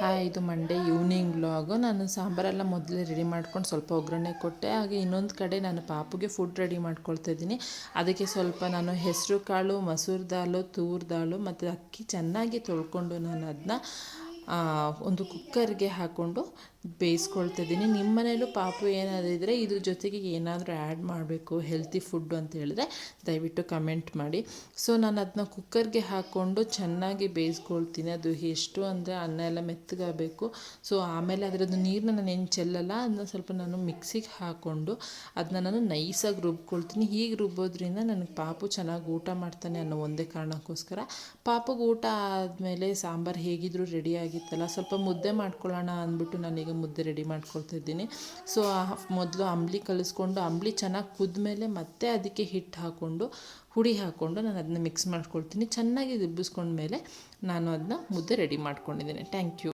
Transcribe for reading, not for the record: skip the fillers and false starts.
Hi, ಇದು Monday evening vlog. ನಾನು ಸಾಂಬಾರೆಲ್ಲ ಮೊದಲೇ ರೆಡಿ ಮಾಡ್ಕೊಂಡು ಸ್ವಲ್ಪ ಒಗ್ಗರಣೆ ಕೊಟ್ಟೆ. ಹಾಗೆ ಇನ್ನೊಂದು ಕಡೆ ನಾನು ಪಾಪುಗೆ ಫುಡ್ ರೆಡಿ ಮಾಡ್ಕೊಳ್ತಾ ಇದ್ದೀನಿ. ಅದಕ್ಕೆ ಸ್ವಲ್ಪ ನಾನು ಹೆಸರು ಕಾಳು, ಮಸೂರು ದಾಲು, ತೂರ್ ದಾಲು ಮತ್ತು ಅಕ್ಕಿ ಚೆನ್ನಾಗಿ ತೊಳ್ಕೊಂಡು ನಾನು ಅದನ್ನ ಒಂದು ಕುಕ್ಕರ್ಗೆ ಹಾಕ್ಕೊಂಡು ಬೇಯಿಸ್ಕೊಳ್ತಾ ಇದ್ದೀನಿ. ನಿಮ್ಮ ಮನೇಲೂ ಪಾಪು ಏನಾದರೂ ಇದ್ದರೆ ಇದ್ರ ಜೊತೆಗೆ ಏನಾದರೂ ಆ್ಯಡ್ ಮಾಡಬೇಕು ಹೆಲ್ತಿ ಫುಡ್ಡು ಅಂತ ಹೇಳಿದ್ರೆ ದಯವಿಟ್ಟು ಕಮೆಂಟ್ ಮಾಡಿ. ಸೊ ನಾನು ಅದನ್ನ ಕುಕ್ಕರ್ಗೆ ಹಾಕ್ಕೊಂಡು ಚೆನ್ನಾಗಿ ಬೇಯಿಸ್ಕೊಳ್ತೀನಿ. ಅದು ಎಷ್ಟು ಅಂದರೆ ಅನ್ನ ಎಲ್ಲ ಮೆತ್ತಗಾಗಬೇಕು. ಸೊ ಆಮೇಲೆ ಅದರದ್ದು ನೀರನ್ನ ನಾನು ಏನು ಚೆಲ್ಲಲ್ಲ, ಅದನ್ನ ಸ್ವಲ್ಪ ನಾನು ಮಿಕ್ಸಿಗೆ ಹಾಕ್ಕೊಂಡು ಅದನ್ನ ನಾನು ನೈಸಾಗಿ ರುಬ್ಕೊಳ್ತೀನಿ. ಹೀಗೆ ರುಬ್ಬೋದ್ರಿಂದ ನನಗೆ ಪಾಪು ಚೆನ್ನಾಗಿ ಊಟ ಮಾಡ್ತಾನೆ ಅನ್ನೋ ಒಂದೇ ಕಾರಣಕ್ಕೋಸ್ಕರ. ಪಾಪುಗೆ ಊಟ ಆದಮೇಲೆ ಸಾಂಬಾರು ಹೇಗಿದ್ದರೂ ರೆಡಿ ಆಗಿತ್ತಲ್ಲ, ಸ್ವಲ್ಪ ಮುದ್ದೆ ಮಾಡ್ಕೊಳ್ಳೋಣ ಅಂದ್ಬಿಟ್ಟು ನಾನೀಗ ಮುದ್ದೆ ರೆಡಿ ಮಾಡ್ಕೊಳ್ತಾ ಇದ್ದೀನಿ. ಸೊ ಮೊದಲು ಅಂಬಲಿ ಕಲಿಸ್ಕೊಂಡು ಅಂಬಲಿ ಚೆನ್ನಾಗಿ ಕುದ್ಮೇಲೆ ಮತ್ತೆ ಅದಕ್ಕೆ ಹಿಟ್ಟು ಹಾಕ್ಕೊಂಡು ಹುಡಿ ಹಾಕ್ಕೊಂಡು ನಾನು ಅದನ್ನ ಮಿಕ್ಸ್ ಮಾಡ್ಕೊಳ್ತೀನಿ. ಚೆನ್ನಾಗಿ ರುಬ್ಬಿಸ್ಕೊಂಡ್ಮೇಲೆ ನಾನು ಅದನ್ನ ಮುದ್ದೆ ರೆಡಿ ಮಾಡ್ಕೊಂಡಿದ್ದೀನಿ. Thank you.